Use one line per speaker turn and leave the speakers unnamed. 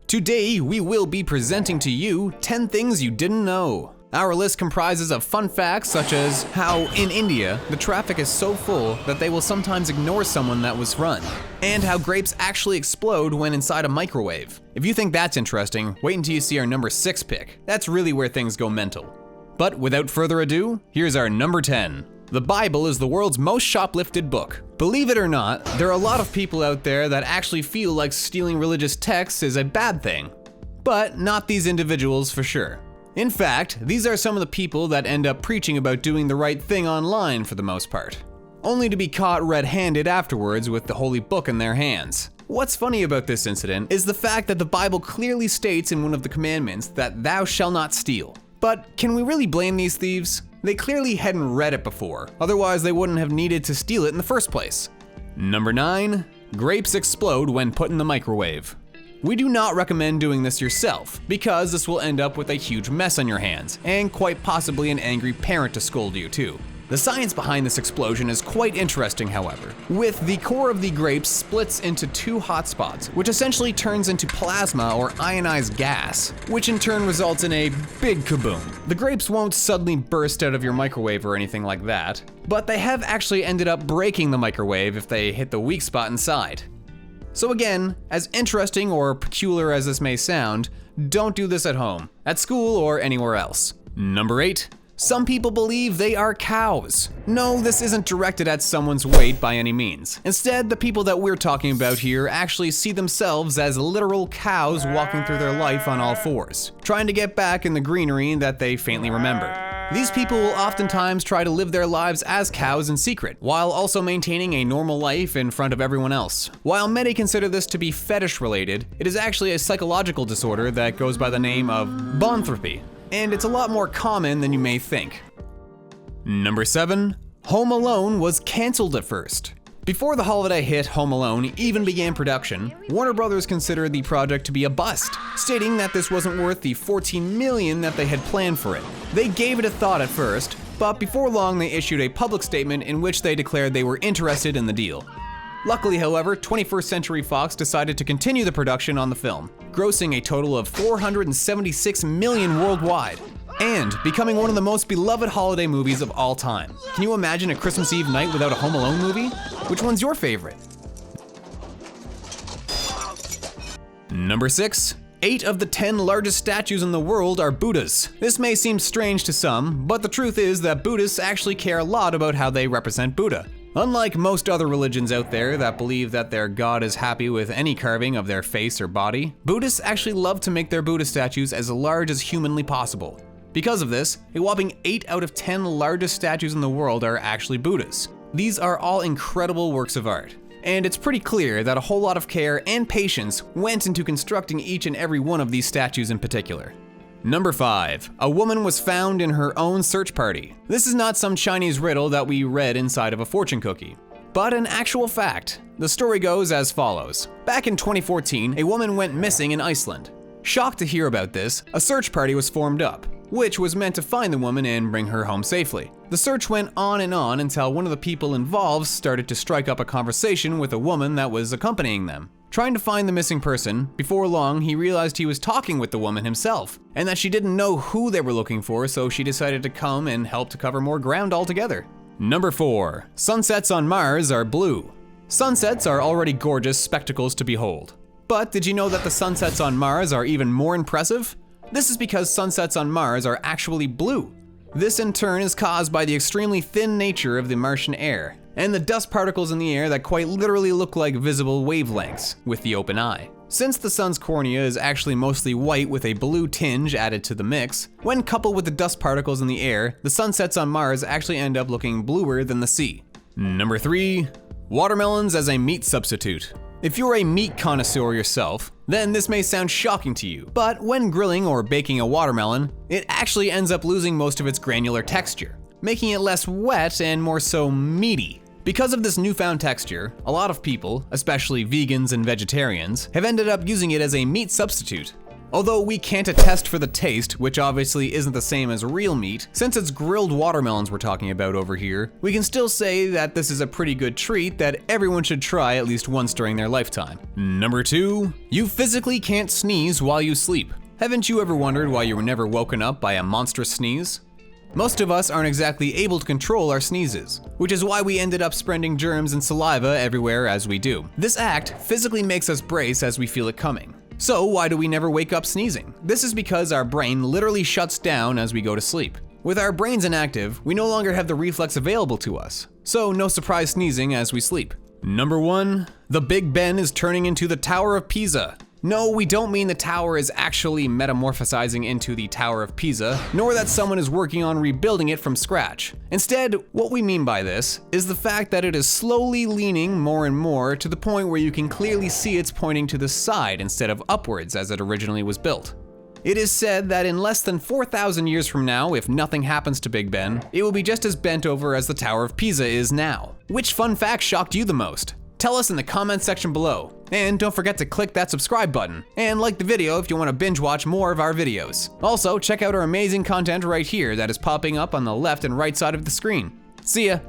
Today, we will be presenting to you 10 things you didn't know. Our list comprises of fun facts such as how in India, the traffic is so full that they will sometimes ignore someone that was run, and how grapes actually explode when inside a microwave. If you think that's interesting, wait until you see our number 6 pick. That's really where things go mental. But without further ado, here's our number 10. The Bible is the world's most shoplifted book. Believe it or not, there are a lot of people out there that actually feel like stealing religious texts is a bad thing. But not these individuals for sure. In fact, these are some of the people that end up preaching about doing the right thing online for the most part, only to be caught red-handed afterwards with the holy book in their hands. What's funny about this incident is the fact that the Bible clearly states in one of the commandments that thou shalt not steal. But can we really blame these thieves? They clearly hadn't read it before, otherwise they wouldn't have needed to steal it in the first place. Number 9. Grapes explode when put in the microwave. We do not recommend doing this yourself, because this will end up with a huge mess on your hands, and quite possibly an angry parent to scold you too. The science behind this explosion is quite interesting, however. With the core of the grapes splits into 2 hot spots, which essentially turns into plasma or ionized gas, which in turn results in a big kaboom. The grapes won't suddenly burst out of your microwave or anything like that, but they have actually ended up breaking the microwave if they hit the weak spot inside. So again, as interesting or peculiar as this may sound, don't do this at home, at school, or anywhere else. Number 8. Some people believe they are cows. No, this isn't directed at someone's weight by any means. Instead, the people that we're talking about here actually see themselves as literal cows walking through their life on all fours, trying to get back in the greenery that they faintly remember. These people will oftentimes try to live their lives as cows in secret, while also maintaining a normal life in front of everyone else. While many consider this to be fetish related, it is actually a psychological disorder that goes by the name of bonthropy, and it's a lot more common than you may think. Number 7. Home Alone was cancelled at first. Before the holiday hit Home Alone even began production, Warner Brothers considered the project to be a bust, stating that this wasn't worth the $14 million that they had planned for it. They gave it a thought at first, but before long they issued a public statement in which they declared they were interested in the deal. Luckily, however, 21st Century Fox decided to continue the production on the film, grossing a total of $476 million worldwide, and becoming one of the most beloved holiday movies of all time. Can you imagine a Christmas Eve night without a Home Alone movie? Which one's your favorite? Number 6. 8 of the 10 largest statues in the world are Buddhas. This may seem strange to some, but the truth is that Buddhists actually care a lot about how they represent Buddha. Unlike most other religions out there that believe that their god is happy with any carving of their face or body, Buddhists actually love to make their Buddha statues as large as humanly possible. Because of this, a whopping 8 out of 10 largest statues in the world are actually Buddhas. These are all incredible works of art, and it's pretty clear that a whole lot of care and patience went into constructing each and every one of these statues in particular. Number 5. A woman was found in her own search party. This is not some Chinese riddle that we read inside of a fortune cookie, but an actual fact. The story goes as follows. Back in 2014, a woman went missing in Iceland. Shocked to hear about this, a search party was formed up, which was meant to find the woman and bring her home safely. The search went on and on until one of the people involved started to strike up a conversation with a woman that was accompanying them. Trying to find the missing person, before long he realized he was talking with the woman himself, and that she didn't know who they were looking for, so she decided to come and help to cover more ground altogether. Number 4. Sunsets on Mars are blue. Sunsets are already gorgeous spectacles to behold. But did you know that the sunsets on Mars are even more impressive? This is because sunsets on Mars are actually blue. This in turn is caused by the extremely thin nature of the Martian air, and the dust particles in the air that quite literally look like visible wavelengths with the open eye. Since the sun's cornea is actually mostly white with a blue tinge added to the mix, when coupled with the dust particles in the air, the sunsets on Mars actually end up looking bluer than the sea. Number 3. Watermelons as a meat substitute. If you're a meat connoisseur yourself, then this may sound shocking to you, but when grilling or baking a watermelon, it actually ends up losing most of its granular texture, making it less wet and more so meaty. Because of this newfound texture, a lot of people, especially vegans and vegetarians, have ended up using it as a meat substitute. Although we can't attest for the taste, which obviously isn't the same as real meat, since it's grilled watermelons we're talking about over here, we can still say that this is a pretty good treat that everyone should try at least once during their lifetime. Number 2, you physically can't sneeze while you sleep. Haven't you ever wondered why you were never woken up by a monstrous sneeze? Most of us aren't exactly able to control our sneezes, which is why we ended up spreading germs and saliva everywhere as we do. This act physically makes us brace as we feel it coming. So why do we never wake up sneezing? This is because our brain literally shuts down as we go to sleep. With our brains inactive, we no longer have the reflex available to us, so no surprise sneezing as we sleep. Number 1, the Big Ben is turning into the Tower of Pisa. No, we don't mean the tower is actually metamorphosizing into the Tower of Pisa, nor that someone is working on rebuilding it from scratch. Instead, what we mean by this is the fact that it is slowly leaning more and more to the point where you can clearly see it's pointing to the side instead of upwards as it originally was built. It is said that in less than 4,000 years from now, if nothing happens to Big Ben, it will be just as bent over as the Tower of Pisa is now. Which fun fact shocked you the most? Tell us in the comments section below. And don't forget to click that subscribe button, and like the video if you want to binge watch more of our videos. Also, check out our amazing content right here that is popping up on the left and right side of the screen. See ya!